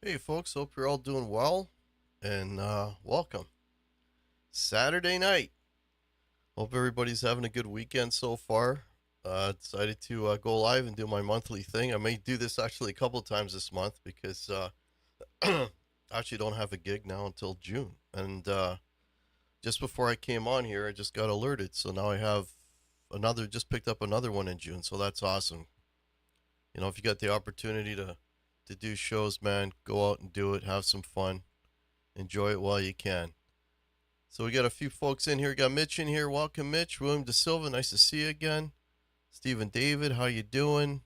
Hey folks, hope you're all doing well and welcome. Saturday night. Hope everybody's having a good weekend so far. Decided to go live and do my monthly thing. I may do this actually a couple of times this month because I actually don't have a gig now until June. And just before I came on here, I just got alerted. So now I have just picked up another one in June. So that's awesome. You know, if you got the opportunity to do shows, man, go out and do it. Have some fun. Enjoy it while you can. So we got a few folks in here. We got Mitch in here. Welcome, Mitch. William De Silva, nice to see you again. Stephen David, how you doing?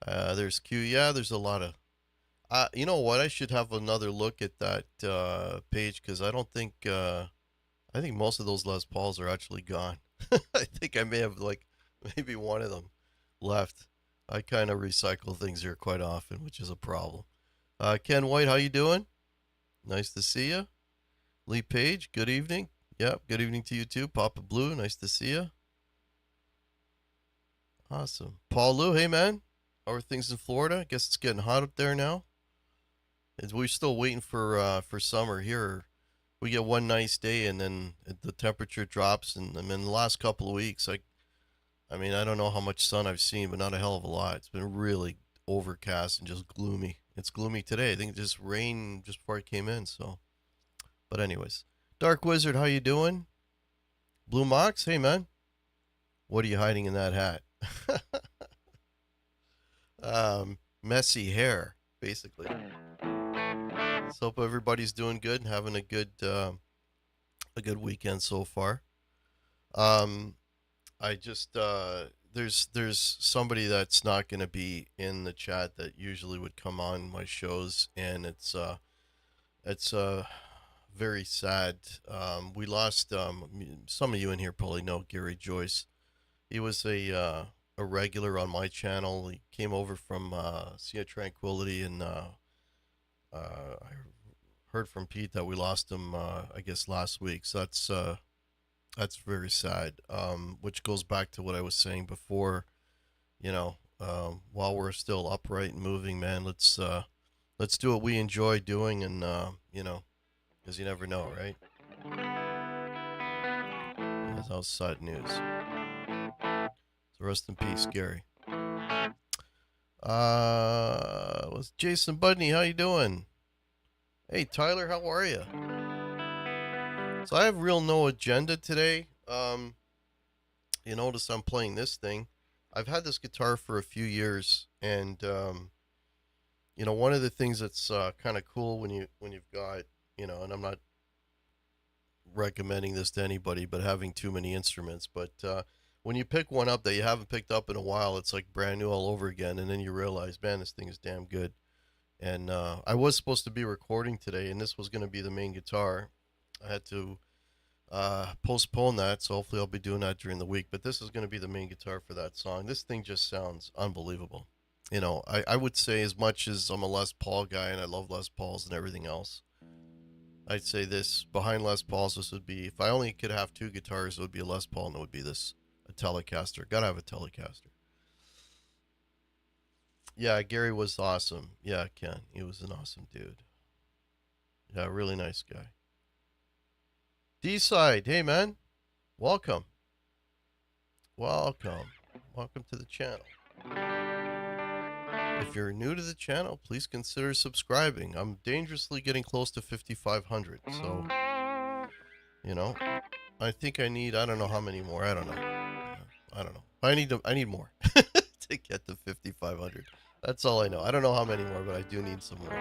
There's Q. Yeah, there's a lot of. You know what? I should have another look at that page because I don't think. I think most of those Les Pauls are actually gone. I think I may have maybe one of them left. I kind of recycle things here quite often, which is a problem. Ken White, how you doing? Nice to see you. Lee Page, good evening. Yep, good evening to you too. Papa Blue, nice to see you. Awesome. Paul Lou, hey man. How are things in Florida? I guess it's getting hot up there now. We're still waiting for summer here. We get one nice day and then the temperature drops, and then the last couple of weeks, I mean, I don't know how much sun I've seen, but not a hell of a lot. It's been really overcast and just gloomy. It's gloomy today. I think it just rained just before I came in, so. But anyways, Dark Wizard, how you doing? Blue Mox, hey man. What are you hiding in that hat? Messy hair, basically. So hope everybody's doing good and having a good weekend so far. I just there's somebody that's not going to be in the chat that usually would come on my shows, and it's very sad. We lost some of you in here probably know Gary Joyce. He was a regular on my channel. He came over from Sea of Tranquility, and I heard from Pete that we lost him. I guess last week. So that's very sad. Which goes back to what I was saying before. You know, while we're still upright and moving, man, let's do what we enjoy doing, and you know, because you never know, right? That's outside news. So rest in peace, Gary. Was Jason Budney? How you doing? Hey, Tyler, how are you? So I have real no agenda today. You notice I'm playing this thing. I've had this guitar for a few years, and you know, one of the things that's kind of cool when you've got, you know, and I'm not recommending this to anybody, but having too many instruments, but when you pick one up that you haven't picked up in a while, it's like brand new all over again, and then you realize, man, this thing is damn good. And I was supposed to be recording today, and this was going to be the main guitar. I had to postpone that, so hopefully I'll be doing that during the week, but this is going to be the main guitar for that song. This thing just sounds unbelievable. You know, I would say, as much as I'm a Les Paul guy and I love Les Pauls and everything else, I'd say this, behind Les Pauls, this would be, if I only could have two guitars, it would be a Les Paul, and it would be this, a Telecaster. Gotta have a Telecaster. Yeah, Gary was awesome. Yeah, Ken, he was an awesome dude. Yeah, really nice guy. D-Side, hey man, welcome. Welcome. Welcome to the channel. If you're new to the channel, please consider subscribing. I'm dangerously getting close to 5,500, so, you know, I think I need, I don't know how many more, I don't know. I don't know. I need more to get to 5,500. That's all I know. I don't know how many more, but I do need some more.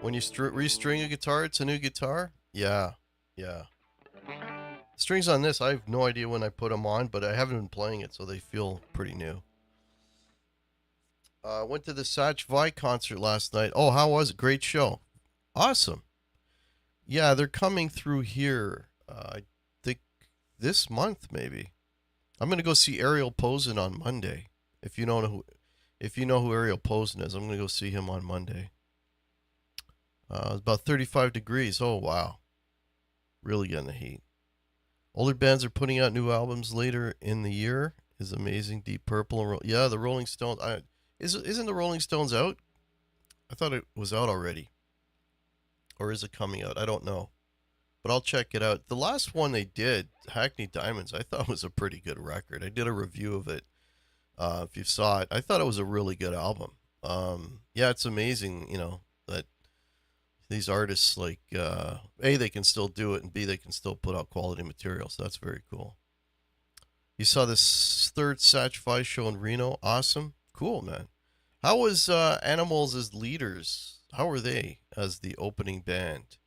When you restring a guitar, it's a new guitar? Yeah. Yeah. Strings on this, I have no idea when I put them on, but I haven't been playing it, so they feel pretty new. Went to the Satch Vi concert last night. Oh, how was it? Great show. Awesome. Yeah, they're coming through here. I think this month maybe. I'm gonna go see Ariel Posen on Monday. If you know who, if you know who Ariel Posen is, I'm gonna go see him on Monday. It's about 35 degrees. Oh wow, really getting the heat. Older bands are putting out new albums later in the year. Is amazing. Deep Purple and yeah, the Rolling Stones. Isn't the Rolling Stones out? I thought it was out already, or is it coming out? I don't know, but I'll check it out. The last one they did, Hackney Diamonds, I thought was a pretty good record. I did a review of it. If you saw it, I thought it was a really good album. Yeah, it's amazing, that these artists like A, they can still do it, and B, they can still put out quality material. So that's very cool. You saw this third Satch Fi show in Reno. Awesome. Cool, man. How was Animals as leaders? How were they as the opening band?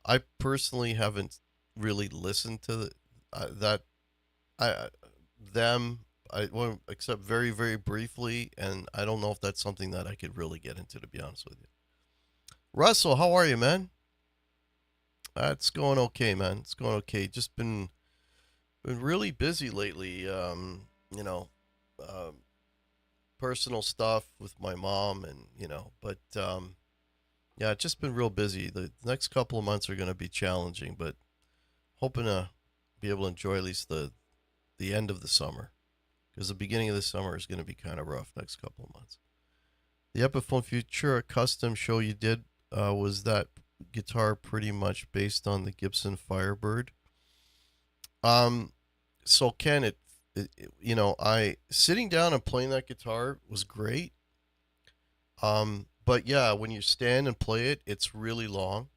I personally haven't really listened to that. I them. I well, except very very briefly, and I don't know if that's something that I could really get into, to be honest with you. Russell, how are you, man? It's going okay, man. It's going okay. Just been really busy lately. Um, personal stuff with my mom, and yeah, it's just been real busy. The next couple of months are going to be challenging, but hoping to be able to enjoy at least the end of the summer, because the beginning of the summer is going to be kind of rough next couple of months. The Epiphone Futura custom show you did, was that guitar pretty much based on the Gibson Firebird? Um, so Ken, I sitting down and playing that guitar was great. But yeah, when you stand and play it, it's really long.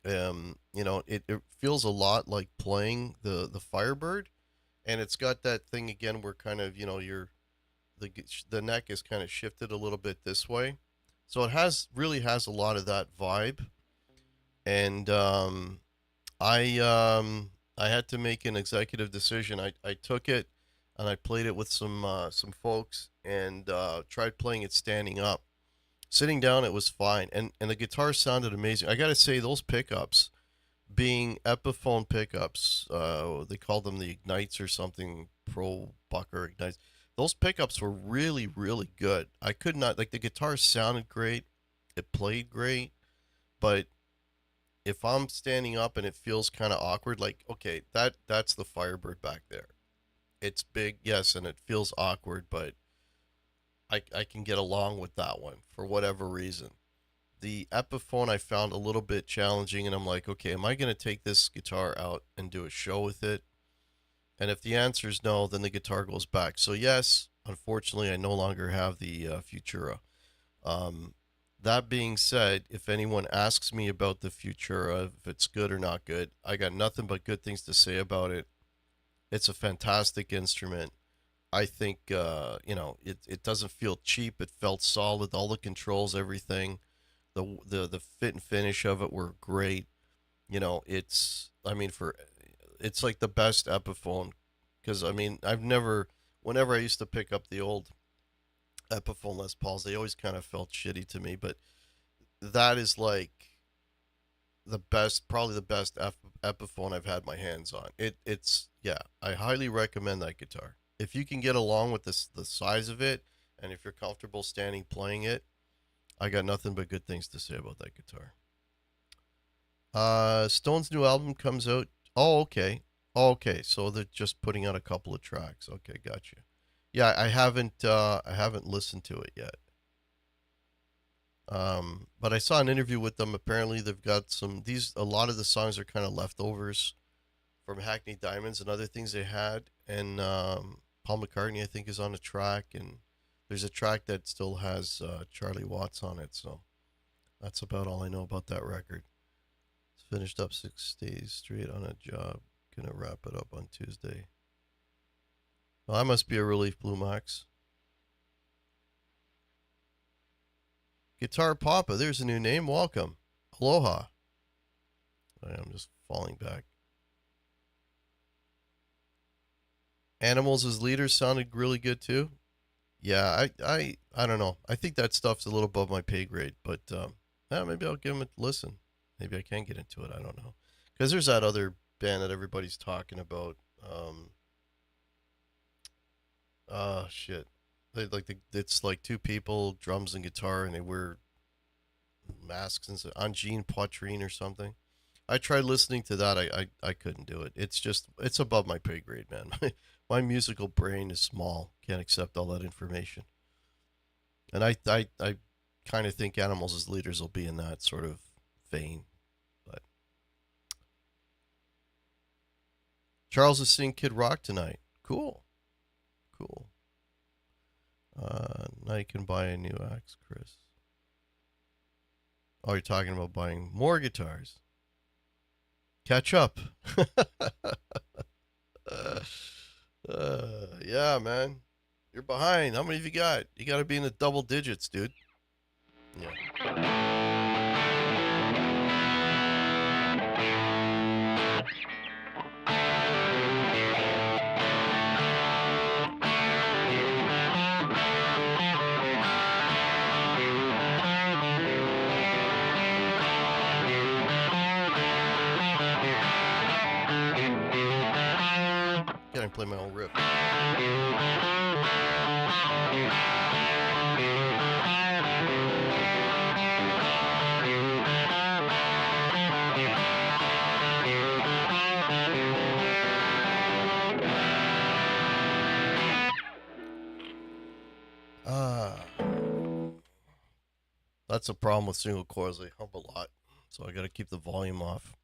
It feels a lot like playing the Firebird, and it's got that thing again where kind of the neck is kind of shifted a little bit this way, so it really has a lot of that vibe. And I had to make an executive decision. I took it and I played it with some folks, and tried playing it standing up. Sitting down, it was fine, and the guitar sounded amazing. I gotta say, those pickups, being Epiphone pickups, they called them the Ignites or something, Pro Bucker Ignites. Those pickups were really, really good. I could not, like, the guitar sounded great, it played great, but if I'm standing up and it feels kind of awkward, like, okay, that's the Firebird back there. It's big, yes, and it feels awkward, but I can get along with that one for whatever reason. The Epiphone I found a little bit challenging, and I'm like, okay, am I going to take this guitar out and do a show with it? And if the answer is no, then the guitar goes back. So yes, unfortunately, I no longer have the Futura. Um, that being said, if anyone asks me about the Futura, if it's good or not good, I got nothing but good things to say about it. It's a fantastic instrument. I think it doesn't feel cheap. It felt solid. All the controls, everything, the fit and finish of it were great. It's like the best Epiphone, because whenever I used to pick up the old Epiphone Les Pauls, they always kind of felt shitty to me. But that is like probably the best Epiphone I've had my hands on. It's yeah, I highly recommend that guitar. If you can get along with the size of it, and if you're comfortable standing playing it, I got nothing but good things to say about that guitar. Stone's new album comes out. Oh, okay. Oh, okay, so they're just putting out a couple of tracks. Okay, gotcha. Yeah, I haven't listened to it yet. But I saw an interview with them. Apparently, they've got a lot of the songs are kind of leftovers from Hackney Diamonds and other things they had. And Paul McCartney, I think, is on a track, and there's a track that still has Charlie Watts on it. So that's about all I know about that record. It's finished up 6 days straight on a job. Gonna wrap it up on Tuesday. Well, that must be a relief, Blue Max. Guitar Papa, there's a new name. Welcome. Aloha. I'm just falling back. Animals as leaders sounded really good too. Yeah, I don't know. I think that stuff's a little above my pay grade, but yeah, maybe I'll give them a listen. Maybe I can get into it. I don't know. Because there's that other band that everybody's talking about. Shit. It's like two people, drums and guitar, and they wear masks and stuff. Angine Poitrine or something. I tried listening to that. I couldn't do it. It's above my pay grade, man. My musical brain is small. Can't accept all that information. And I kind of think Animals as Leaders will be in that sort of vein. But Charles is seeing Kid Rock tonight. Cool. Cool. Now you can buy a new axe, Chris. Oh, you're talking about buying more guitars. Catch up. Yeah, man. You're behind. How many have you got? You got to be in the double digits, dude. Yeah. Can I play my own riff? That's a problem with single coils. They hum a lot, so I got to keep the volume off.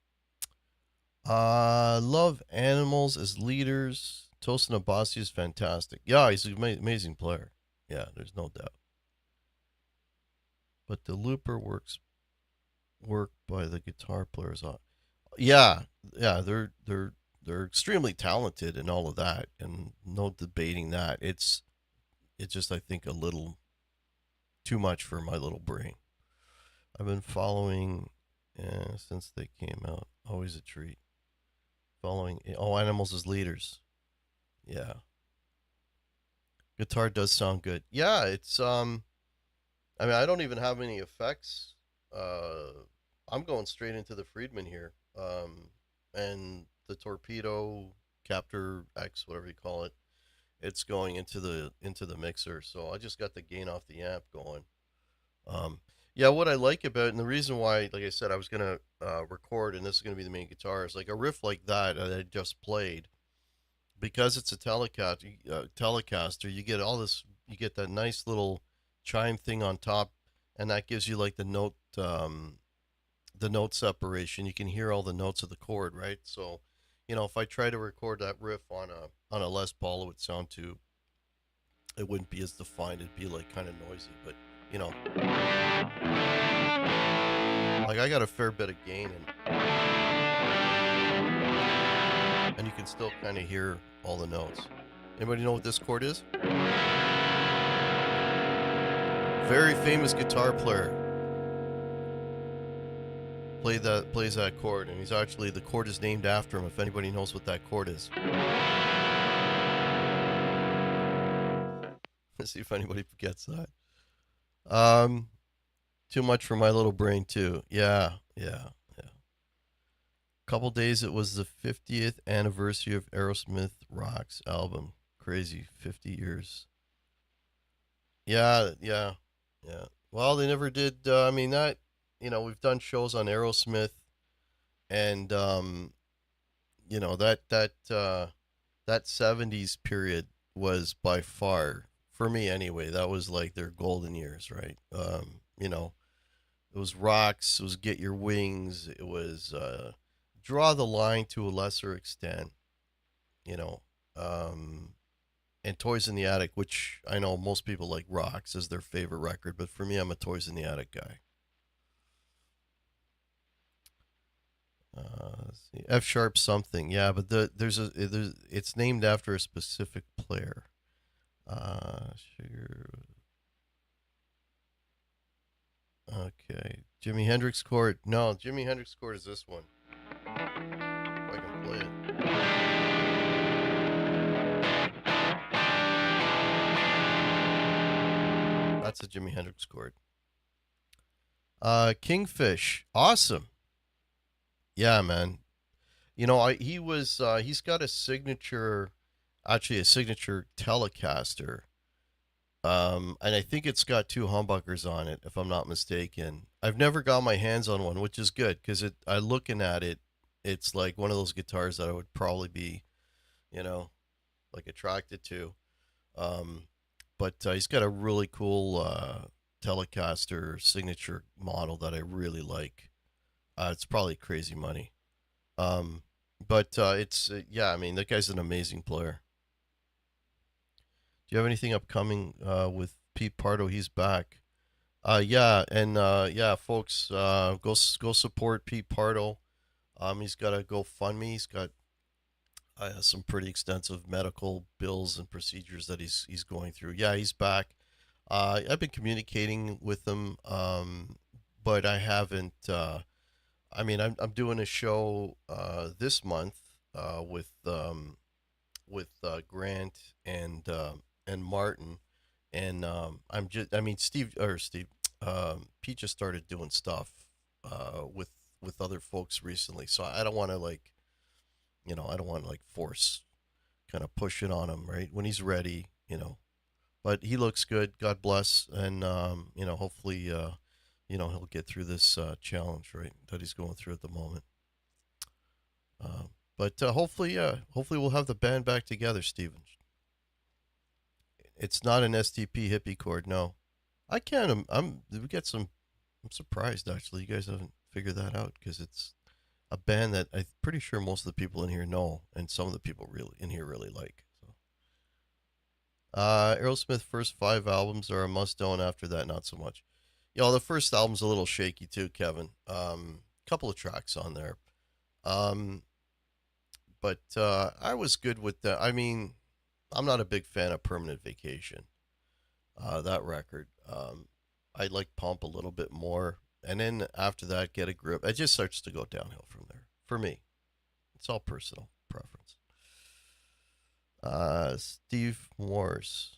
Love Animals as leaders. Tosin Abasi is fantastic. Yeah, he's an amazing player. Yeah, there's no doubt. But the looper work by the guitar players. Yeah, they're extremely talented and all of that, and no debating that. It's just I think a little too much for my little brain. I've been following since they came out. Always a treat. Following Animals as leaders. Yeah. Guitar does sound good. Yeah, it's I mean I don't even have any effects. I'm going straight into the Friedman here. And the Torpedo Captor X, whatever you call it, it's going into the mixer. So I just got the gain off the amp going. Yeah, what I like about it, and the reason why, like I said, I was gonna record, and this is gonna be the main guitar, is like a riff like that I just played, because it's a Telecaster. You get all this, you get that nice little chime thing on top, and that gives you like the note separation. You can hear all the notes of the chord, right? So, if I try to record that riff on a Les Paul, it would sound too. It wouldn't be as defined. It'd be like kind of noisy, but like I got a fair bit of gain, and you can still kind of hear all the notes. Anybody know what this chord is? Very famous guitar player plays that chord, and the chord is named after him. If anybody knows what that chord is, let's see if anybody gets that. Too much for my little brain too. Yeah. Couple days, it was the 50th anniversary of Aerosmith Rock's album. Crazy, 50 years. Yeah. Well, they never did. I mean, we've done shows on Aerosmith, and that 70s period was by far, for me anyway, that was like their golden years, right? It was Rocks, it was Get Your Wings, it was Draw the Line to a lesser extent, and Toys in the Attic, which I know most people like Rocks as their favorite record, but for me, I'm a Toys in the Attic guy. Let's see. F sharp something, yeah, but it's named after a specific player. Sugar. Okay. Jimi Hendrix chord. No, Jimi Hendrix chord is this one. If I can play it. That's a Jimi Hendrix chord. Kingfish. Awesome. Yeah, man. You know, he's got a signature, actually a signature Telecaster. And I think it's got two humbuckers on it, if I'm not mistaken. I've never got my hands on one, which is good because I looking at it, it's like one of those guitars that I would probably be, you know, like attracted to. Um, but he's got a really cool Telecaster signature model that I really like. It's probably crazy money. Um, but it's yeah, I mean that guy's an amazing player. Do you have anything upcoming with Pete Pardo? He's back. Yeah, and yeah, folks, go support Pete Pardo. He's got a GoFundMe. He's got some pretty extensive medical bills and procedures that he's going through. Yeah, he's back. I've been communicating with him, but I haven't. I mean, I'm doing a show this month with Grant and Martin, and I'm just. I mean, Steve. Pete just started doing stuff with other folks recently, so I don't want to like, I don't want to like force kind of push it on him, right? When he's ready. But he looks good. God bless, and hopefully, he'll get through this challenge, right, that he's going through at the moment. But hopefully we'll have the band back together, Steven. It's not an STP hippie chord, no. I can't. We get some. I'm surprised actually. You guys haven't figured that out because it's a band that I'm pretty sure most of the people in here know, and some of the people really in here really like. So, Aerosmith first 5 albums are a must-own. After that, not so much. The first album's a little shaky too, Kevin. Couple of tracks on there. Um, but I was good with that. I mean, I'm not a big fan of Permanent Vacation. That record. I like Pump a little bit more, and then after that, Get a Grip. It just starts to go downhill from there. For me, it's all personal preference. Steve Morse.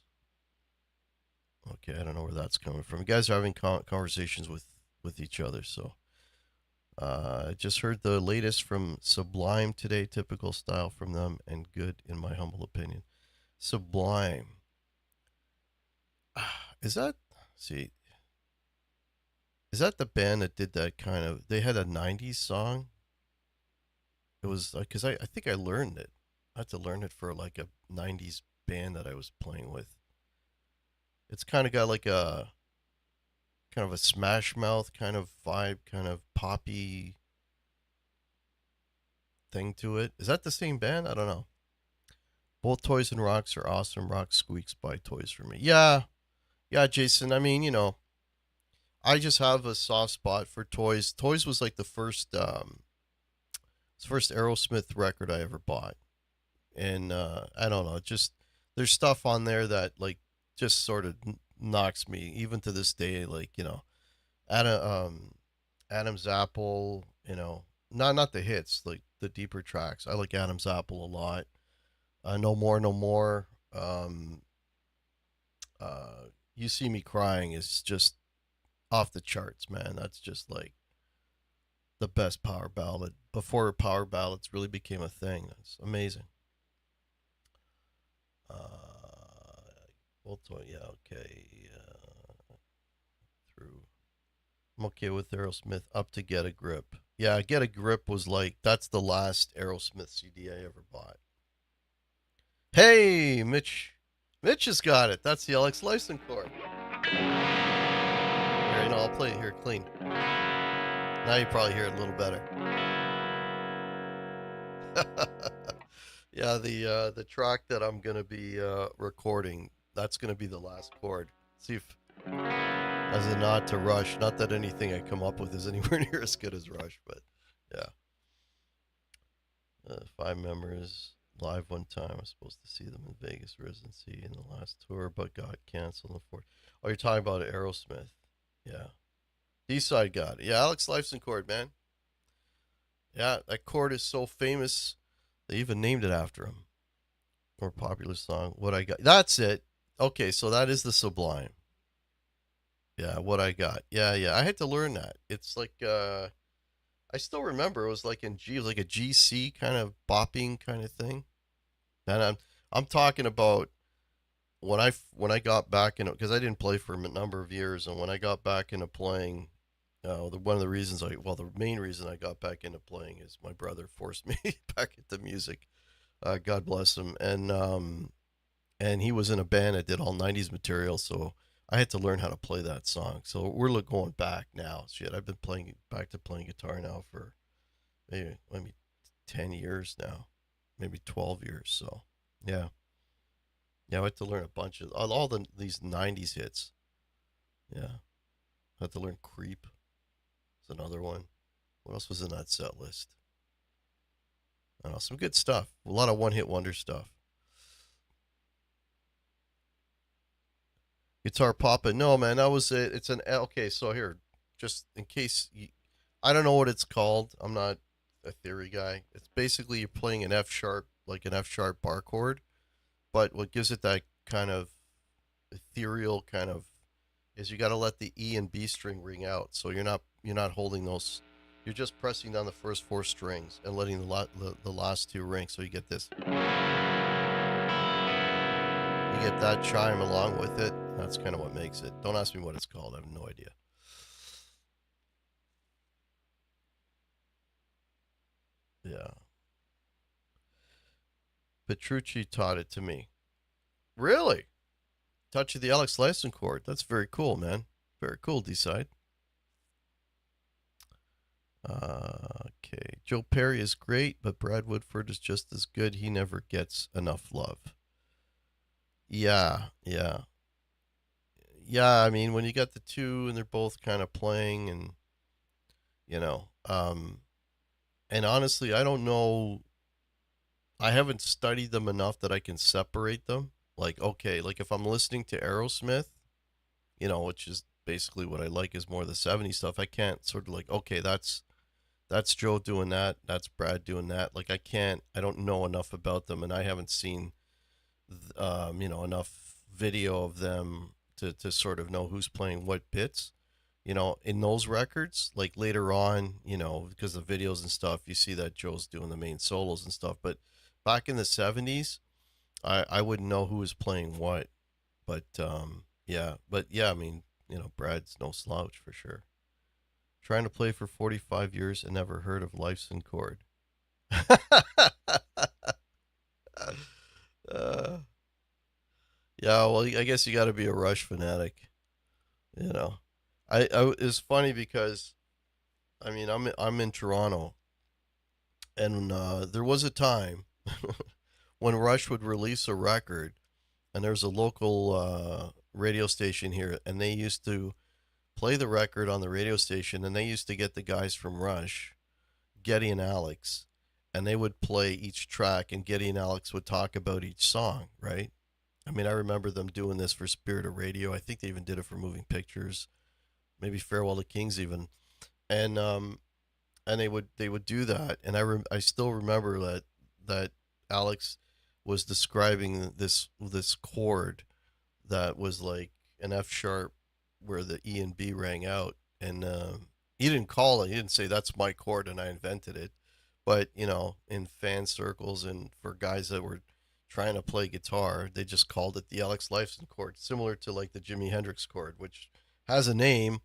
Okay, I don't know where that's coming from. You guys are having conversations with each other, so. I just heard the latest from Sublime today, typical style from them, and good in my humble opinion. Sublime. Is that, see, is that the band that did that kind of, they had a 90s song? It was, because I think I learned it. I had to learn it for like a 90s band that I was playing with. It's kind of got like a, kind of a Smash Mouth kind of vibe, kind of poppy thing to it. Is that the same band? I don't know. Both Toys and Rocks are awesome. Rock squeaks by Toys for me. Yeah, yeah, Jason. I mean, I just have a soft spot for Toys. Toys was like the first Aerosmith record I ever bought, and I don't know, just there's stuff on there that like just sort of knocks me even to this day. Like Adam, Adam's Apple. Not the hits, like the deeper tracks. I like Adam's Apple a lot. No more, no more. You see me crying is just off the charts, man. That's just like the best power ballad before power ballads really became a thing. That's amazing. Yeah, okay. Through. I'm okay with Aerosmith up to Get a Grip. Yeah, Get a Grip was like, that's the last Aerosmith CD I ever bought. Hey, Mitch. Mitch has got it. That's the Alex Lifeson chord. Here, I'll play it here clean. Now you probably hear it a little better. Yeah, the track that I'm gonna be recording, that's gonna be the last chord. See if, as a nod to Rush, not that anything I come up with is anywhere near as good as Rush, but yeah. 5 members live one time. I was supposed to see them in Vegas residency in the last tour, but got canceled. Oh, you're talking about Aerosmith? Yeah. Eastside got it. Yeah, Alex Lifeson chord, man. Yeah, that chord is so famous. They even named it after him. More popular song. What I got. That's it. Okay, so that is the Sublime. Yeah, what I got. Yeah, yeah. I had to learn that. It's like I still remember it was like in G, like a GC kind of bopping kind of thing. And I'm talking about when I got back into, because I didn't play for a number of years, and when I got back into playing, one of the reasons the main reason I got back into playing is my brother forced me back into music. God bless him, and he was in a band that did all '90s material, so I had to learn how to play that song. So we're going back now. Shit, I've been playing back to playing guitar now for maybe 10 years now, maybe 12 years. So yeah. Yeah, I had to learn a bunch of all these '90s hits. Yeah, I had to learn "Creep." Is another one. What else was in that set list? I don't know, some good stuff. A lot of one-hit wonder stuff. Guitar Papa. No, man, that was it. It's an okay. So here, just in case I don't know what it's called. I'm not a theory guy. It's basically you're playing an F sharp, like an F sharp bar chord, but what gives it that kind of ethereal kind of is you got to let the E and B string ring out. So you're not holding those. You're just pressing down the first four strings and letting the last two ring. So you get this. You get that chime along with it. That's kind of what makes it. Don't ask me what it's called. I have no idea. Yeah. Petrucci taught it to me. Really? Taught you the Alex Lifeson chord. That's very cool, man. Very cool, D-side. Okay. Joe Perry is great, but Brad Woodford is just as good. He never gets enough love. Yeah, yeah. Yeah, I mean, when you got the two and they're both kind of playing and, you know, and honestly, I don't know. I haven't studied them enough that I can separate them. Like, okay, like if I'm listening to Aerosmith, which is basically what I like is more the '70s stuff, I can't sort of like, okay, that's Joe doing that, that's Brad doing that. Like I don't know enough about them, and I haven't seen, enough video of them to sort of know who's playing what bits. In those records, like later on, because of videos and stuff, you see that Joe's doing the main solos and stuff. But back in the '70s, I wouldn't know who was playing what. But yeah, I mean, Brad's no slouch for sure. Trying to play for 45 years and never heard of Lifeson chord. uh, yeah, well, I guess you got to be a Rush fanatic. You know, it's funny because I mean I'm in Toronto, and there was a time when Rush would release a record, and there's a local radio station here, and they used to play the record on the radio station, and they used to get the guys from Rush, Getty and Alex, and they would play each track, and Getty and Alex would talk about each song, right? I mean, I remember them doing this for Spirit of Radio. I think they even did it for Moving Pictures, maybe Farewell to Kings even, and they would do that, and I still remember that Alex was describing this chord that was like an F sharp where the E and B rang out, and he didn't call it. He didn't say that's my chord and I invented it, but in fan circles and for guys that were trying to play guitar, they just called it the Alex Lifeson chord, similar to like the Jimi Hendrix chord, which has a name,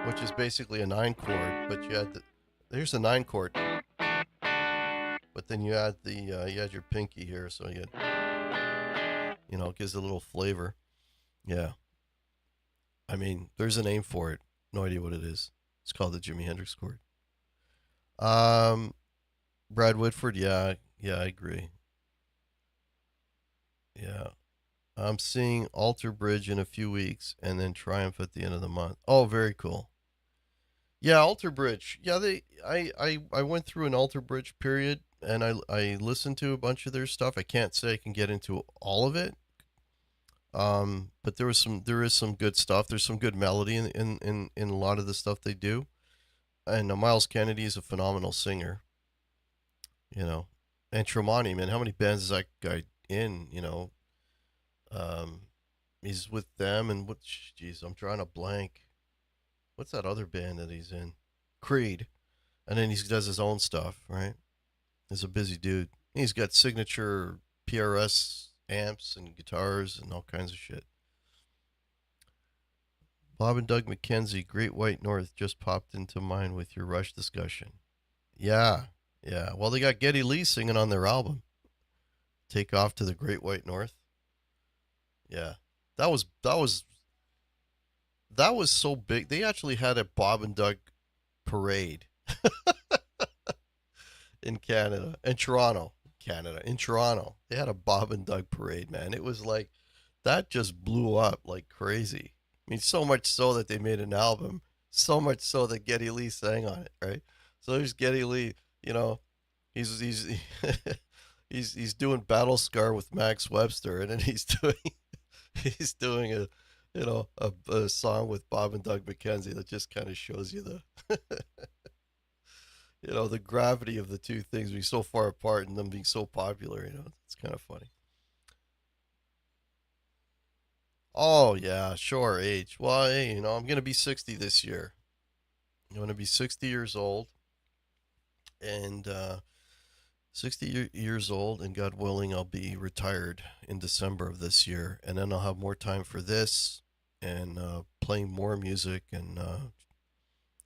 which is basically a nine chord, but there's a nine chord, but then you add your pinky here, so it gives a little flavor. Yeah, I mean, there's a name for it. No idea what it is. It's called the Jimi Hendrix chord. Um, Brad Whitford, yeah, yeah, I agree. Yeah, I'm seeing Alter Bridge in a few weeks, and then Triumph at the end of the month. Oh, very cool. Yeah, Alter Bridge. Yeah, I went through an Alter Bridge period, and I listened to a bunch of their stuff. I can't say I can get into all of it. But there is some good stuff. There's some good melody in a lot of the stuff they do. And Miles Kennedy is a phenomenal singer, you know. And Tremonti, man, how many bands is that guy in? Um, he's with them and what? Jeez, I'm drawing a blank. What's that other band that he's in? Creed. And then he does his own stuff, right? He's a busy dude. He's got signature PRS amps and guitars and all kinds of shit. Bob and Doug McKenzie, Great White North, just popped into mind with your Rush discussion. Yeah, yeah. Well, they got Geddy Lee singing on their album, Take Off to the Great White North. Yeah, that was so big. They actually had a Bob and Doug parade in Canada, in Toronto, Canada, in Toronto. They had a Bob and Doug parade, man. It was like that just blew up like crazy. I mean, so much so that they made an album. So much so that Geddy Lee sang on it, right? So there's Geddy Lee. You know, he's he's doing Battle Scar with Max Webster, and then he's doing a a song with Bob and Doug McKenzie that just kind of shows you the the gravity of the two things being so far apart and them being so popular. It's kind of funny. Oh yeah, sure, age. Well, hey, I'm gonna be 60 this year. I'm gonna be 60 years old, and 60 years old, and God willing, I'll be retired in December of this year, and then I'll have more time for this and playing more music, and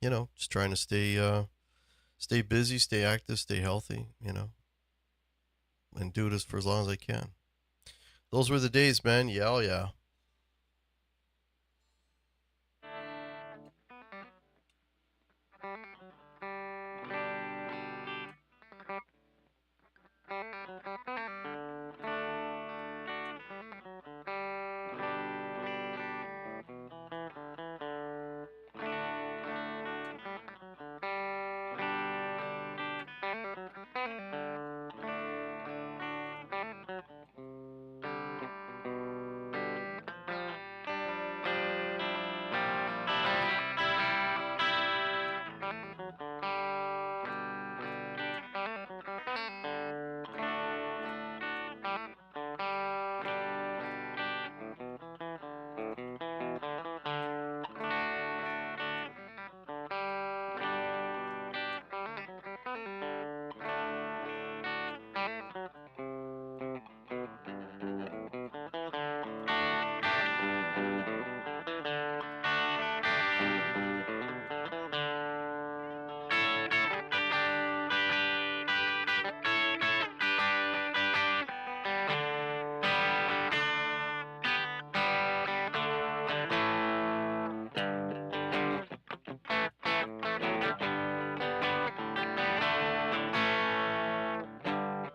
just trying to stay busy, stay active, stay healthy, and do this for as long as I can. Those were the days, man. Yeah, oh yeah.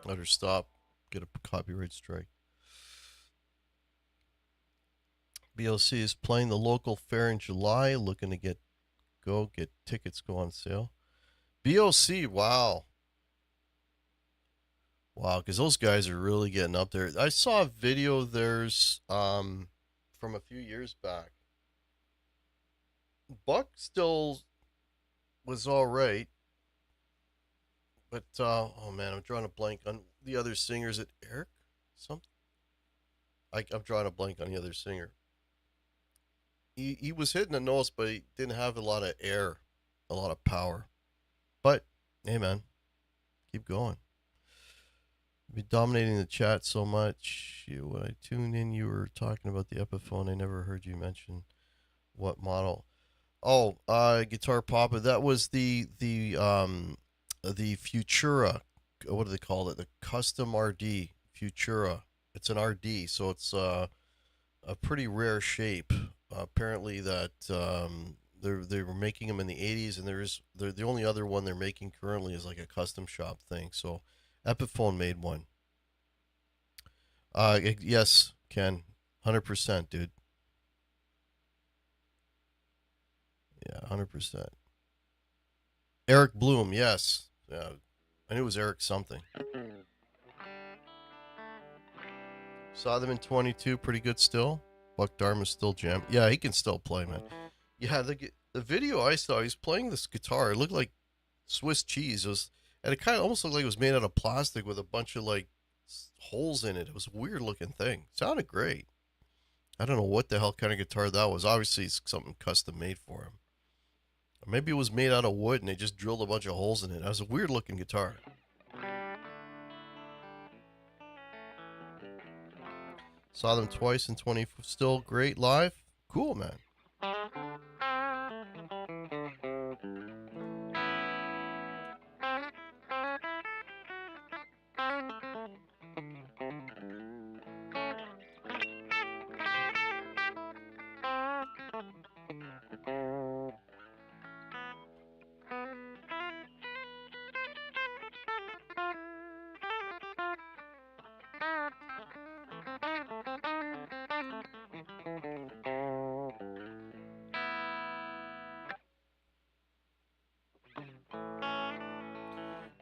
Let her stop. Get a copyright strike. BOC is playing the local fair in July. Looking to get tickets go on sale. BOC, wow. Wow, because those guys are really getting up there. I saw a video of theirs from a few years back. Buck still was all right, but oh man, I'm drawing a blank on the other singers. At Eric, something. I'm drawing a blank on the other singer. He was hitting the notes, but he didn't have a lot of air, a lot of power. But hey, man, keep going. You've been dominating the chat so much. When I tuned in, you were talking about the Epiphone. I never heard you mention what model. Oh, Guitar Papa. That was the Futura. What do they call it? The Custom RD Futura. It's an RD, so it's a pretty rare shape. Apparently, that they were making them in the 80s, and they're the only other one they're making currently is like a custom shop thing. So, Epiphone made one. Yes, Ken, 100%, dude. Yeah, 100%. Eric Bloom, yes. Yeah, I knew it was Eric something. Saw them in 22, pretty good still. Buck Dharma's still jam. Yeah, he can still play, man. Yeah, the video I saw, he's playing this guitar. It looked like Swiss cheese. And it kind of almost looked like it was made out of plastic with a bunch of like holes in it. It was a weird looking thing. Sounded great. I don't know what the hell kind of guitar that was. Obviously, it's something custom made for him. Or maybe it was made out of wood and they just drilled a bunch of holes in it. That was a weird looking guitar. Saw them twice in 20. Still great live. Cool, man.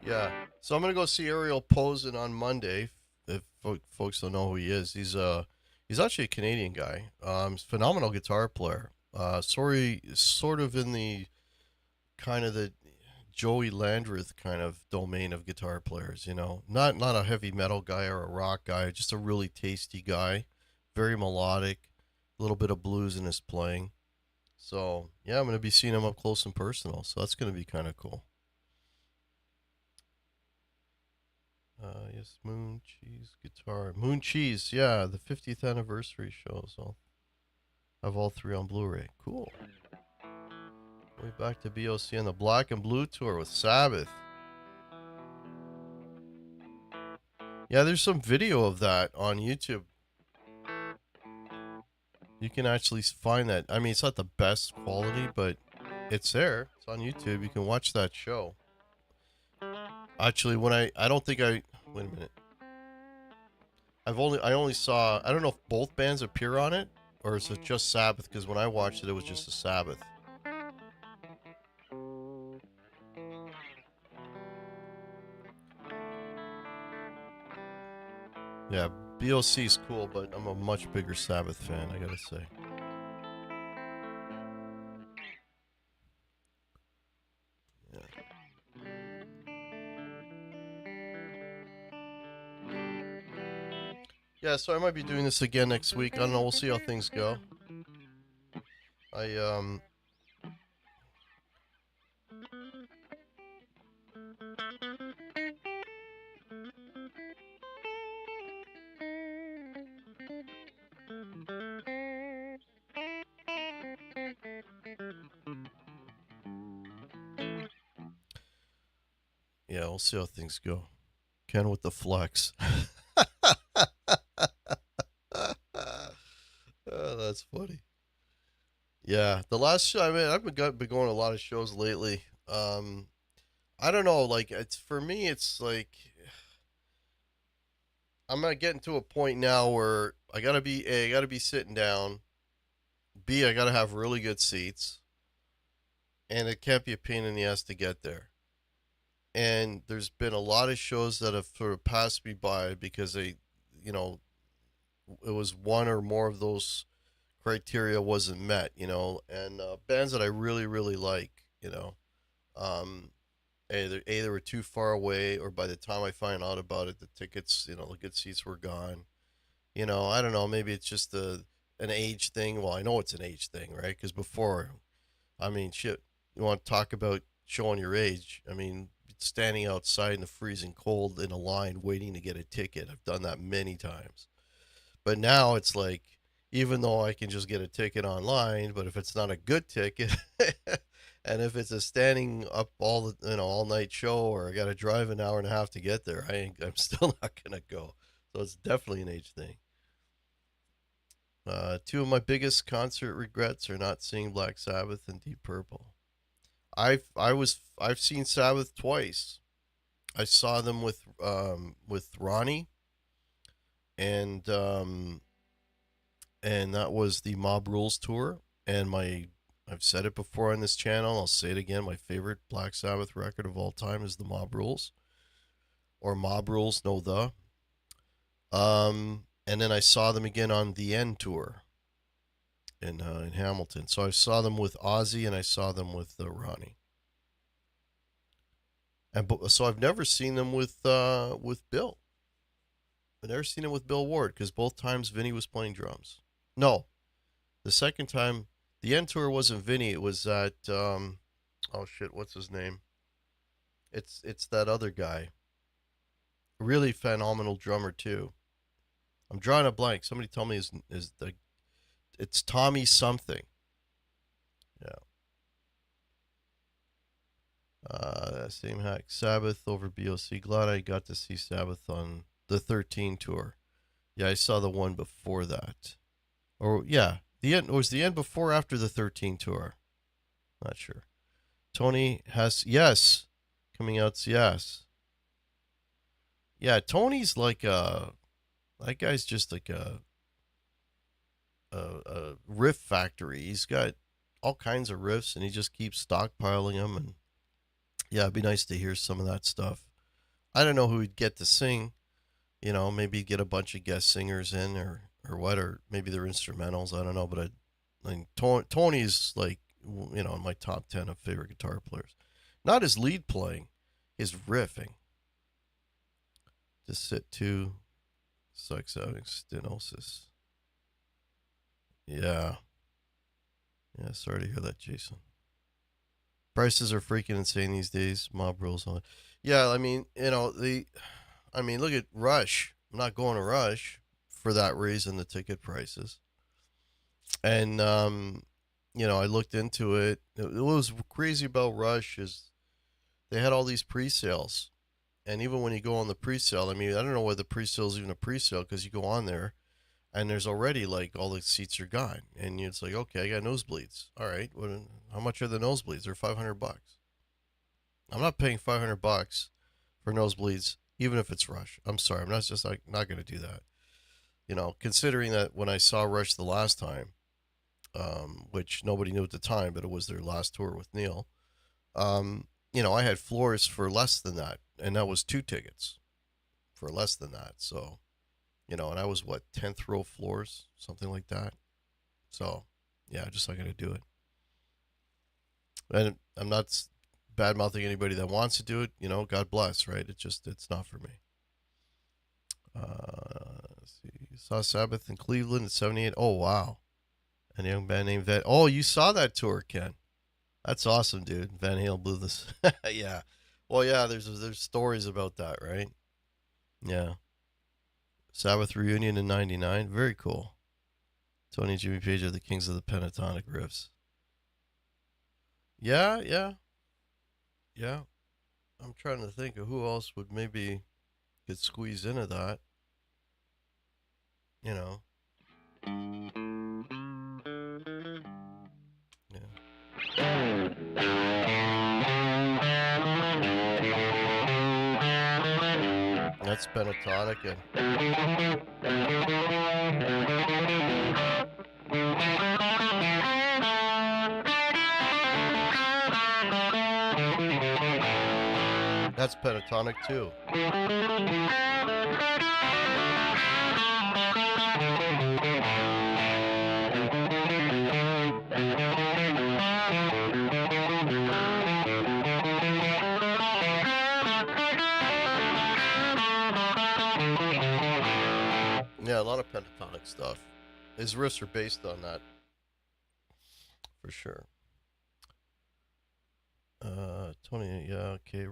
Yeah. So I'm gonna go see Ariel Posen on Monday. If folks don't know who he is, he's actually a Canadian guy. He's a phenomenal guitar player. Sort of in the kind of the Joey Landreth kind of domain of guitar players. You know, not a heavy metal guy or a rock guy, just a really tasty guy, very melodic, a little bit of blues in his playing. So yeah, I'm gonna be seeing him up close and personal. So that's gonna be kind of cool. Yes, Moon Cheese guitar. Moon Cheese, yeah, the 50th anniversary show. So I have all three on Blu-ray. Cool. Way back to BOC on the Black and Blue tour with Sabbath. Yeah, there's some video of that on YouTube. You can actually find that. I mean, it's not the best quality, but it's there. It's on YouTube. You can watch that show. Actually, I don't think I, wait a minute. I only saw, I don't know if both bands appear on it, or is it just Sabbath? Because when I watched it, it was just a Sabbath. Yeah, BOC's cool, but I'm a much bigger Sabbath fan, I gotta say. Yeah, so I might be doing this again next week. I don't know. We'll see how things go. Yeah, we'll see how things go. Ken with the flex. Oh, that's funny. Yeah, the last show. I mean, I've been going to a lot of shows lately. I don't know. Like, it's for me, it's like I'm not getting to a point now where I gotta be I gotta be sitting down. B, I gotta have really good seats, and it can't be a pain in the ass to get there. And there's been a lot of shows that have sort of passed me by because you know, it was one or more of those criteria wasn't met, you know, and bands that I really, really like, you know, um, they were too far away, or by the time I find out about it, the tickets, you know, the good seats were gone. You know, I don't know, maybe it's just an age thing. Well, I know it's an age thing, right? Because before, I mean, shit, you want to talk about showing your age? I mean, standing outside in the freezing cold in a line waiting to get a ticket. I've done that many times. But now it's like, even though I can just get a ticket online, but if it's not a good ticket, and if it's a standing up all night show, or I got to drive an hour and a half to get there, I'm still not gonna go. So it's definitely an age thing. Two of my biggest concert regrets are not seeing Black Sabbath and Deep Purple. I've seen Sabbath twice. I saw them with Ronnie, and that was the Mob Rules tour. And I've said it before on this channel. I'll say it again. My favorite Black Sabbath record of all time is the Mob Rules, or Mob Rules, no the. And then I saw them again on the End tour in Hamilton. So I saw them with Ozzy and I saw them with Ronnie. And so I've never seen them with Bill. I've never seen him with Bill Ward because both times Vinny was playing drums. No, the second time, the End tour wasn't Vinny. It was at oh shit, what's his name? It's that other guy. Really phenomenal drummer too. I'm drawing a blank. Somebody tell me is the it's Tommy something. Yeah. Same hack. Sabbath over BOC. Glad I got to see Sabbath on the 13 tour. Yeah, I saw the one before that. Or yeah, the end was the end before or after the 13 tour. Not sure. Tony has yes, coming out. Yes. Yeah, Tony's like that guy's just like a riff factory. He's got all kinds of riffs, and he just keeps stockpiling them. And yeah, it'd be nice to hear some of that stuff. I don't know who he'd get to sing. You know, maybe get a bunch of guest singers in, or what, or maybe they're instrumentals. I don't know, but Tony's like, you know, in my top 10 of favorite guitar players. Not his lead playing, his riffing. Just sit to sucks having stenosis. Yeah. Yeah, sorry to hear that, Jason. Prices are freaking insane these days. Mob rules on it. Yeah, I mean, you know, look at Rush. I'm not going to Rush for that reason, the ticket prices. And, you know, I looked into it. What was crazy about Rush is they had all these pre-sales. And even when you go on the pre-sale, I mean, I don't know whether the pre-sale is even a pre-sale because you go on there and there's already like all the seats are gone. And it's like, okay, I got nosebleeds. All right, how much are the nosebleeds? They're $500. I'm not paying $500 for nosebleeds, even if it's Rush. I'm sorry, I'm not just like not going to do that. You know, considering that when I saw Rush the last time, which nobody knew at the time, but it was their last tour with Neil. You know, I had floors for less than that, and that was 2 tickets for less than that. So, you know, and I was what, 10th row floors, something like that. So, yeah, just not going to do it. And I'm not bad mouthing anybody that wants to do it. You know, God bless, right? It's not for me. Let's see. Saw Sabbath in Cleveland in '78. Oh, wow. And a young band named Van. Oh, you saw that tour, Ken. That's awesome, dude. Van Halen blew this. Yeah. Well, yeah, there's stories about that, right? Yeah. Sabbath reunion in '99. Very cool. Tony and Jimmy Page are the kings of the pentatonic riffs. Yeah, yeah. Yeah. I'm trying to think of who else would maybe get squeezed into that. You know. Yeah. That's pentatonic and that's pentatonic too. Yeah, a lot of pentatonic stuff. His riffs are based on that, for sure. Tony, yeah, okay.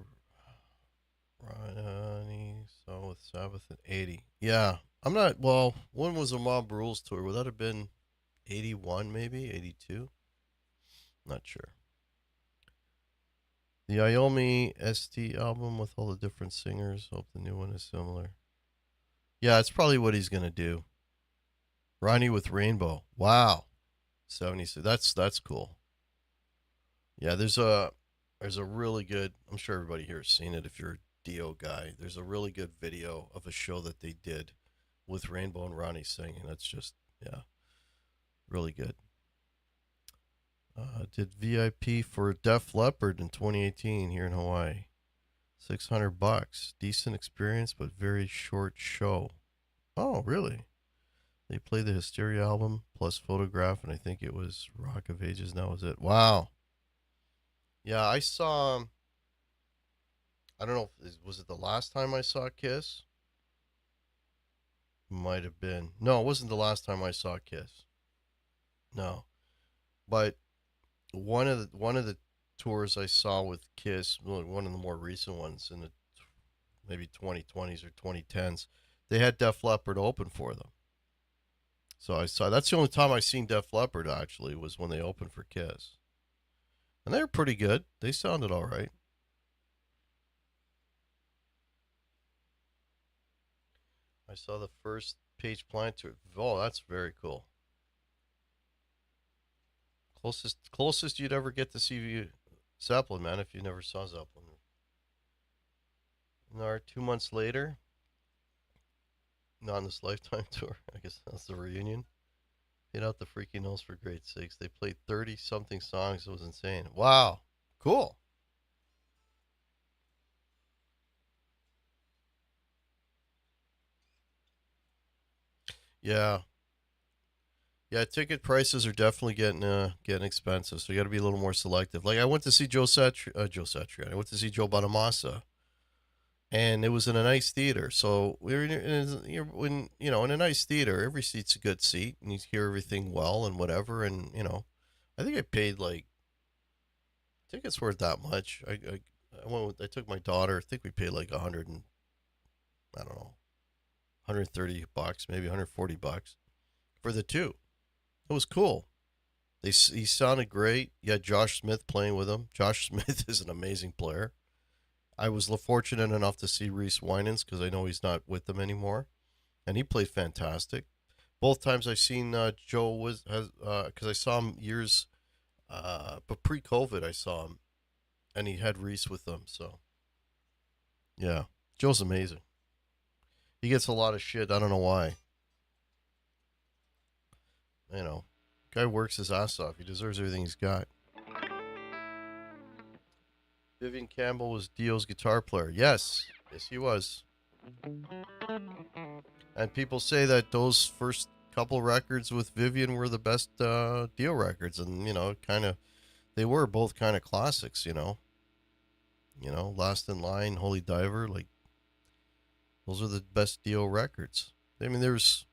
Ronnie saw with Sabbath in '80. Yeah, I'm not. Well, when was the Mob Rules tour? Would that have been '81, maybe '82? Not sure. The Iomi ST album with all the different singers. Hope the new one is similar. Yeah, it's probably what he's gonna do. Ronnie with Rainbow. Wow. 76. That's cool. Yeah, there's a really good, I'm sure everybody here has seen it if you're a Dio guy. There's a really good video of a show that they did with Rainbow and Ronnie singing. That's just, yeah, really good. Did VIP for Def Leppard in 2018 here in Hawaii. $600. Decent experience, but very short show. Oh, really? They played the Hysteria album plus Photograph, and I think it was Rock of Ages. Now was it? Wow. Yeah, I saw. I don't know. Was it the last time I saw Kiss? Might have been. No, it wasn't the last time I saw Kiss. No, but one of the tours I saw with Kiss, one of the more recent ones in the maybe 2020s or 2010s, they had Def Leppard open for them. So I saw that's the only time I seen Def Leppard actually was when they opened for Kiss, and they were pretty good. They sounded all right. I saw the first Page Plant tour. Oh, that's very cool. Closest you'd ever get to see Zeppelin, man, if you never saw Zeppelin. No, 2 months later, not on this Lifetime tour. I guess that's the reunion. Hit out the freaking nose for grade six. They played 30 something songs. It was insane. Wow. Cool. Yeah. Yeah, ticket prices are definitely getting expensive, so you got to be a little more selective. Like I went to see Joe Satriani. I went to see Joe Bonamassa, and it was in a nice theater. So we were in a nice theater. Every seat's a good seat, and you hear everything well and whatever. And I think I paid like tickets weren't that much. I took my daughter. I think we paid like 100 and I don't know, $130, maybe $140 for the two. It was cool. He sounded great. You had Josh Smith playing with him. Josh Smith is an amazing player. I was fortunate enough to see Reese Winans because I know he's not with them anymore, and he played fantastic. Both times I've seen Joe was has because I saw him years, but pre-COVID I saw him, and he had Reese with them. So yeah, Joe's amazing. He gets a lot of shit. I don't know why. Guy works his ass off. He deserves everything he's got. Vivian Campbell was Dio's guitar player. Yes, yes, he was. And people say that those first couple records with Vivian were the best Dio records, and they were both kind of classics. Last in Line, Holy Diver, like those are the best Dio records. I mean, there's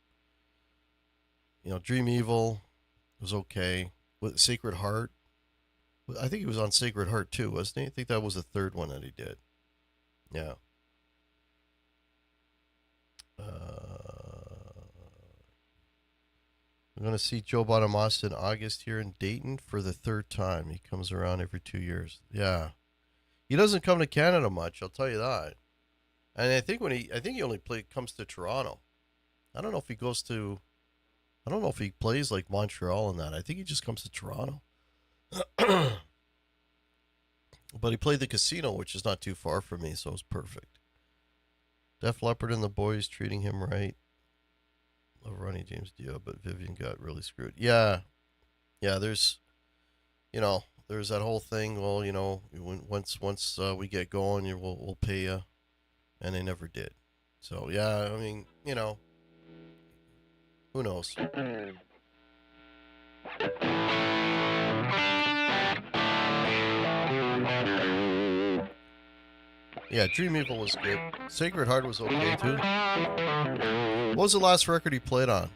Dream Evil was okay. With Sacred Heart, I think he was on Sacred Heart too, wasn't he? I think that was the third one that he did. Yeah. I'm going to see Joe Bonamassa in August here in Dayton for the third time. He comes around every 2 years. Yeah. He doesn't come to Canada much, I'll tell you that. And I think he only comes to Toronto. I don't know if he goes to I don't know if he plays like Montreal and that. I think he just comes to Toronto. But he played the Casino, which is not too far from me, so it's perfect. Def Leppard and the boys treating him right. Love Ronnie James Dio, but Vivian got really screwed. Yeah. Yeah, there's that whole thing. Well, once we get going, we'll pay you, and they never did. So yeah, I mean, who knows? Yeah, Dream Evil was good. Sacred Heart was okay too. What was the last record he played on?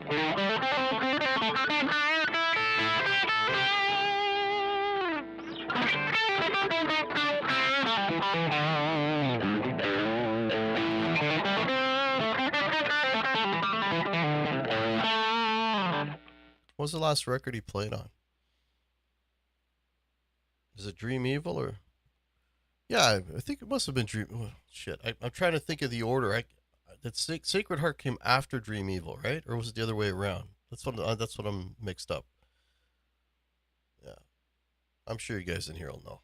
What was the last record he played on? Is it Dream Evil or? Yeah, I think it must have been Dream. Oh, shit, I'm trying to think of the order. That Sacred Heart came after Dream Evil, right? Or was it the other way around? That's what I'm mixed up. Yeah, I'm sure you guys in here will know.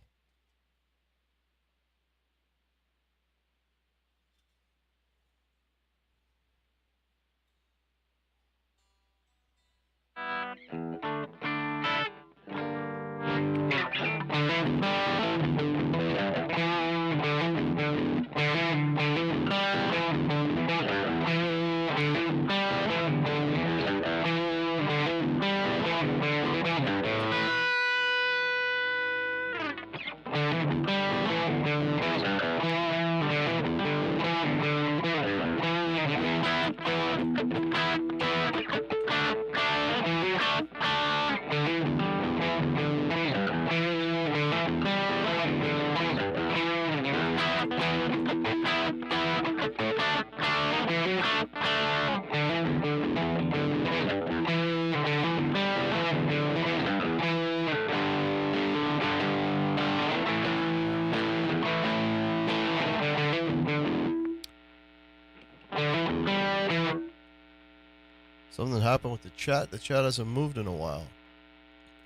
Something happened with the chat. The chat hasn't moved in a while.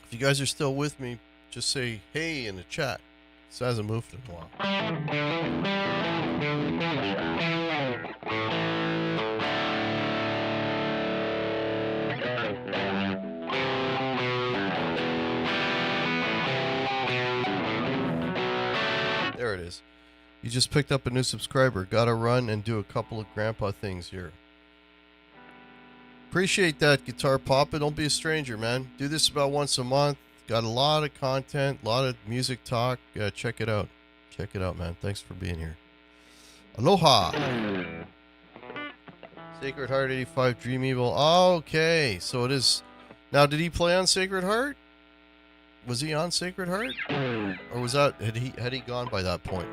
If you guys are still with me, just say hey in the chat. This hasn't moved in a while. There it is. You just picked up a new subscriber. Gotta run and do a couple of grandpa things here. Appreciate that, Guitar Papa. Don't be a stranger, man. Do this about once a month. Got a lot of content, a lot of music talk. Check it out. Check it out, man. Thanks for being here. Aloha. Sacred Heart 85 Dream Evil. Okay, so it is. Now, did he play on Sacred Heart? Was he on Sacred Heart? Or was that, had he gone by that point?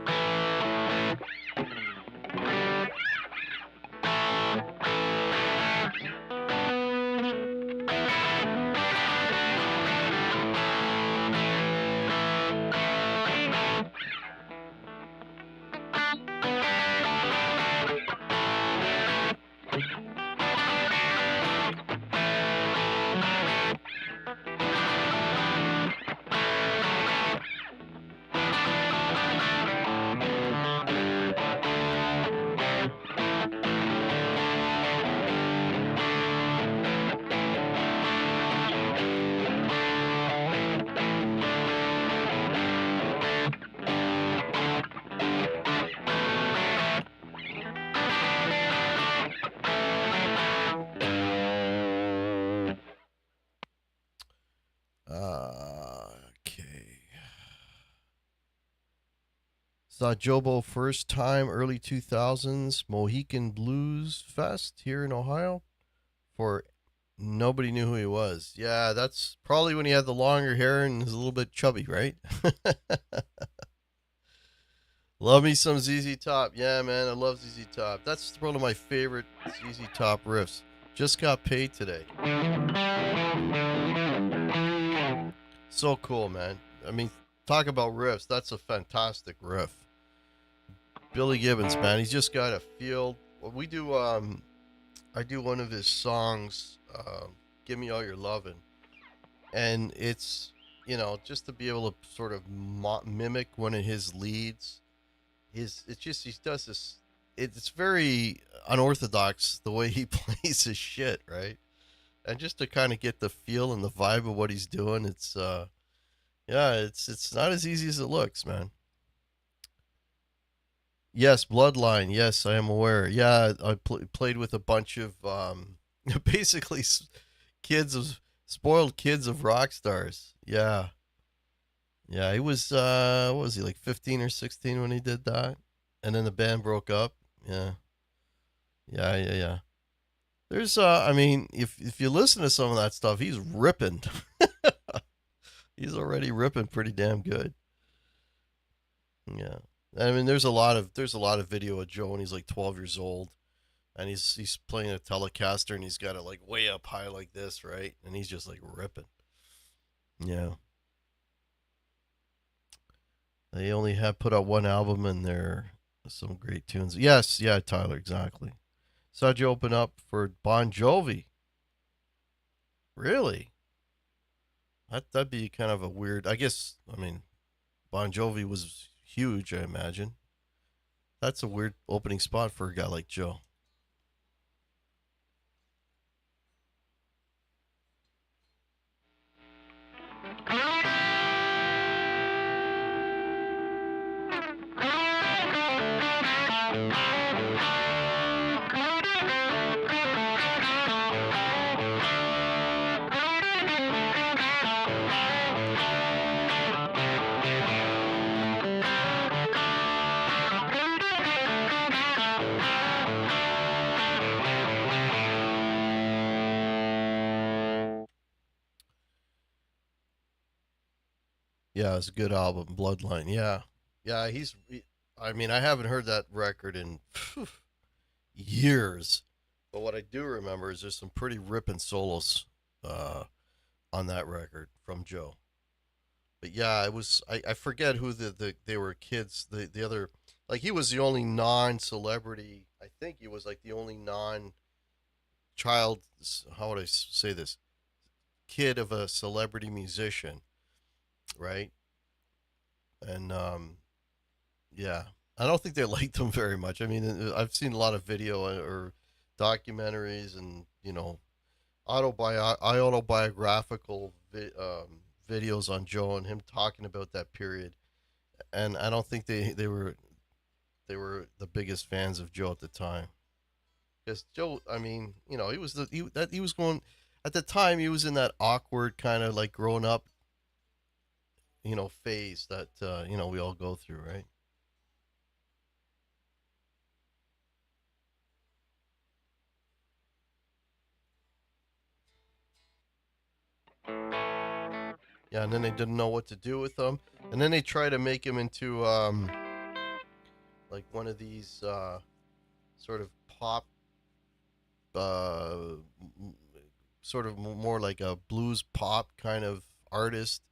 Saw Jobo first time early 2000s Mohican Blues Fest here in Ohio. For nobody knew who he was. Yeah, that's probably when he had the longer hair and was a little bit chubby, right? Love me some ZZ Top. Yeah, man, I love ZZ Top. That's one of my favorite ZZ Top riffs. Just got paid today. So cool, man. I mean, talk about riffs. That's a fantastic riff. Billy Gibbons, man, he's just got a feel. We do, I do one of his songs, "Give Me All Your Lovin'," and it's, you know, just to be able to sort of mimic one of his leads. It's just he does this. It's very unorthodox the way he plays his shit, right? And just to kind of get the feel and the vibe of what he's doing, it's yeah, it's not as easy as it looks, man. Yes, Bloodline. Yes, I am aware. Yeah, I played with a bunch of basically kids of spoiled kids of rock stars. Yeah, yeah. He was what was he, like 15 or 16 when he did that, and then the band broke up. Yeah, yeah. There's I mean, if you listen to some of that stuff, he's ripping. He's already ripping pretty damn good. Yeah. I mean, there's a lot of video of Joe when he's like 12 years old, and he's playing a Telecaster, and he's got it like way up high like this, right? And he's just like ripping. Yeah. They only have put out one album, and they're some great tunes. Yes, yeah, Tyler, exactly. Saw you open up for Bon Jovi. Really? That'd be kind of a weird. I guess. I mean, Bon Jovi was huge, I imagine. That's a weird opening spot for a guy like Joe. Yeah, it's a good album, Bloodline. Yeah, yeah. I mean, I haven't heard that record in years, but what I do remember is there's some pretty ripping solos on that record from Joe. But yeah, it was. I forget who they were kids. The other, like, he was the only non-celebrity. I think he was like the only child, how would I say this? Kid of a celebrity musician, right? And yeah, I don't think they liked him very much. I mean, I've seen a lot of video or documentaries and autobiographical videos on Joe and him talking about that period. And I don't think they were the biggest fans of Joe at the time. Because Joe, I mean, he was going at the time he was in that awkward kind of like grown up, phase that we all go through, right? Yeah, and then they didn't know what to do with him, and then they try to make him into like one of these sort of pop, uh, sort of more like a blues pop kind of artist,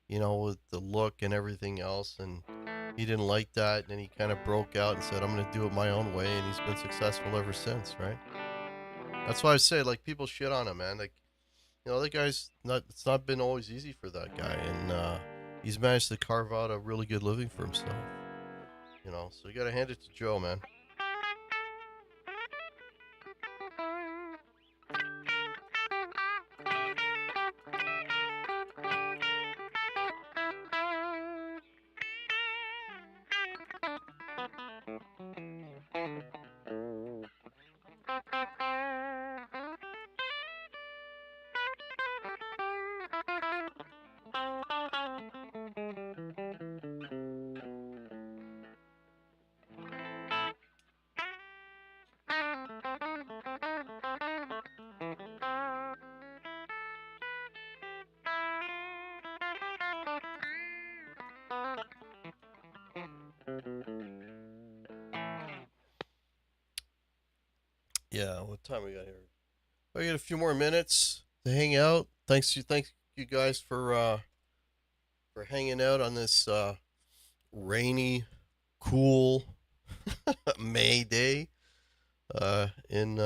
with the look and everything else. And he didn't like that. And then he kind of broke out and said, I'm going to do it my own way. And he's been successful ever since, right? That's why I say, like, people shit on him, man. Like, the guy's not, it's not been always easy for that guy. And he's managed to carve out a really good living for himself, So you got to hand it to Joe, man. Yeah, what time we got here? I got a few more minutes to hang out. Thank you guys for hanging out on this rainy, cool May day in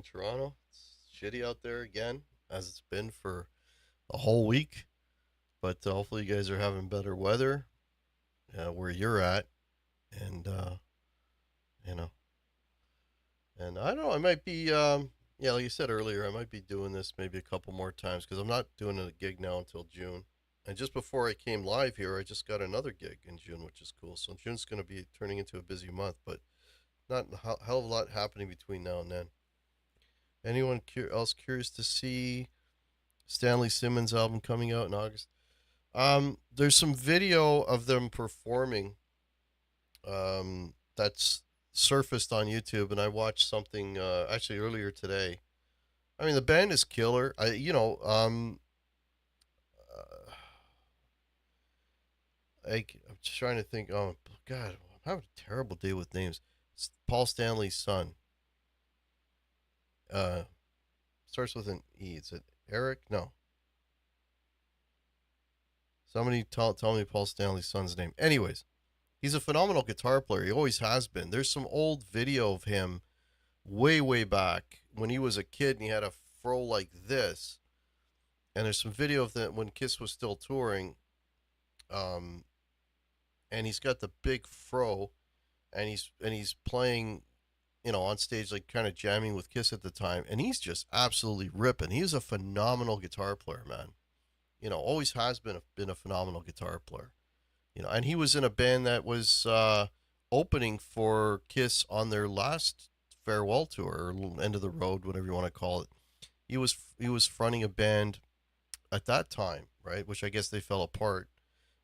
Toronto. It's shitty out there again, as it's been for a whole week. But hopefully, you guys are having better weather where you're at, and you know, and I don't know. I might be yeah, like you said earlier, I might be doing this maybe a couple more times because I'm not doing a gig now until June. And just before I came live here, I just got another gig in June, which is cool. So June's going to be turning into a busy month, but not a hell of a lot happening between now and then. Anyone else curious to see Stanley Simmons' album coming out in August? There's some video of them performing that's surfaced on YouTube, and I watched something actually earlier today. I mean, the band is killer. I'm just trying to think. Oh God, I'm having a terrible day with names. It's Paul Stanley's son. Uh, Starts with an E. Is it Eric? No. Somebody tell me Paul Stanley's son's name. Anyways, he's a phenomenal guitar player. He always has been. There's some old video of him way back when he was a kid and he had a fro like this. And there's some video of that when Kiss was still touring. Um, and he's got the big fro, and he's playing, on stage, like kind of jamming with Kiss at the time, and he's just absolutely ripping. He's a phenomenal guitar player, man. Always has been a phenomenal guitar player. And he was in a band that was opening for Kiss on their last farewell tour, or end of the road, whatever you want to call it. He was fronting a band at that time, right? Which I guess they fell apart,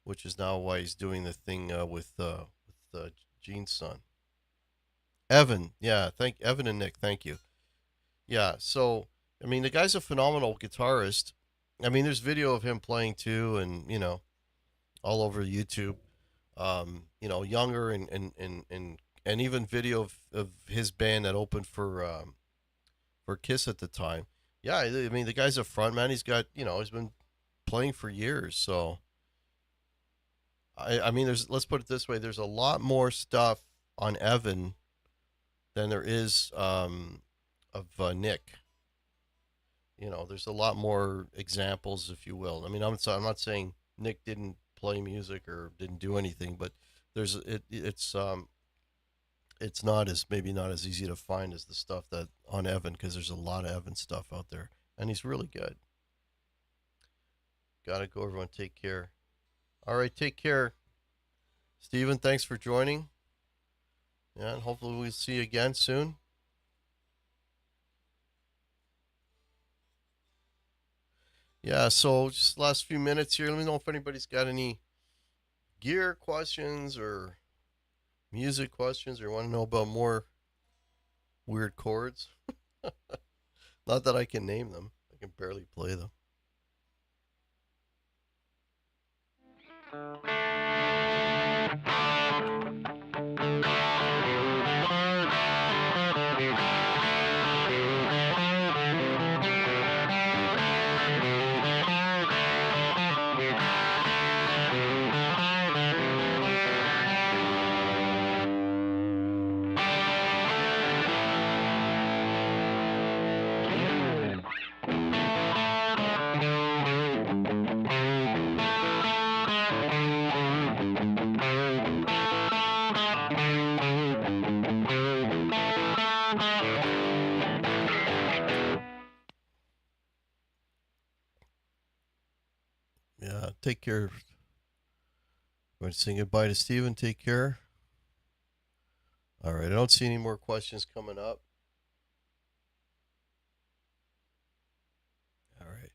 which is now why he's doing the thing with Gene's son, Evan. Yeah, thank Evan and Nick. Thank you. Yeah. So I mean, the guy's a phenomenal guitarist. I mean, there's video of him playing too, and all over YouTube. Younger and even video of his band that opened for Kiss at the time. Yeah, I mean, the guy's a front man. He's got he's been playing for years. So I mean, let's put it this way: there's a lot more stuff on Evan than there is of Nick. there's a lot more examples, if you will. I mean, I'm not saying Nick didn't play music or didn't do anything, but it's not as maybe not as easy to find as the stuff that on Evan, because there's a lot of Evan stuff out there, and he's really good. Gotta go, everyone. Take care. All right, take care, Steven. Thanks for joining. Yeah, and hopefully we'll see you again soon. Yeah, so just last few minutes here. Let me know if anybody's got any gear questions or music questions or want to know about more weird chords. Not that I can name them, I can barely play them. Yeah, take care. Going to sing goodbye to Steven. Take care. All right, I don't see any more questions coming up. All right.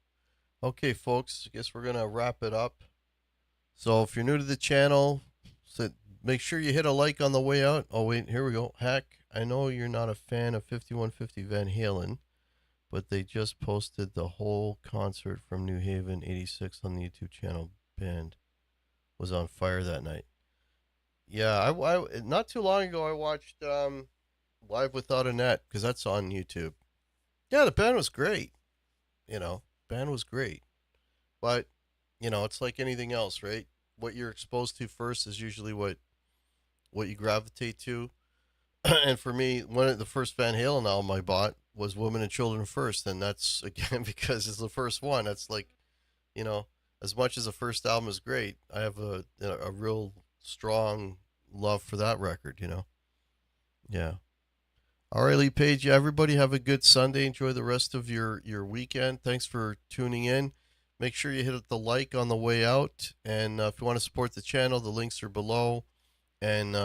Okay, folks, I guess we're going to wrap it up. So if you're new to the channel, make sure you hit a like on the way out. Oh, wait, here we go. Hack, I know you're not a fan of 5150 Van Halen, but they just posted the whole concert from New Haven 86 on the YouTube channel. Band was on fire that night. Yeah, not too long ago I watched Live Without a Net, because that's on YouTube. Yeah, the band was great. Band was great. But, it's like anything else, right? What you're exposed to first is usually what you gravitate to. And for me, one of the first Van Halen album I bought was Women and Children First, and that's again because it's the first one. That's like, you know, as much as the first album is great, I have a real strong love for that record. Yeah. All right, Lee Page. Yeah, everybody have a good Sunday. Enjoy the rest of your weekend. Thanks for tuning in. Make sure you hit the like on the way out, and if you want to support the channel, the links are below. And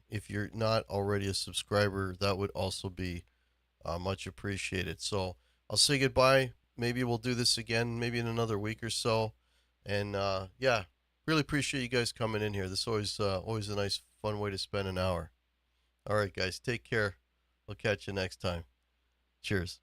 if you're not already a subscriber, that would also be much appreciated. So I'll say goodbye. Maybe we'll do this again, maybe in another week or so. And yeah, really appreciate you guys coming in here. This is always a nice, fun way to spend an hour. All right, guys, take care. We'll catch you next time. Cheers.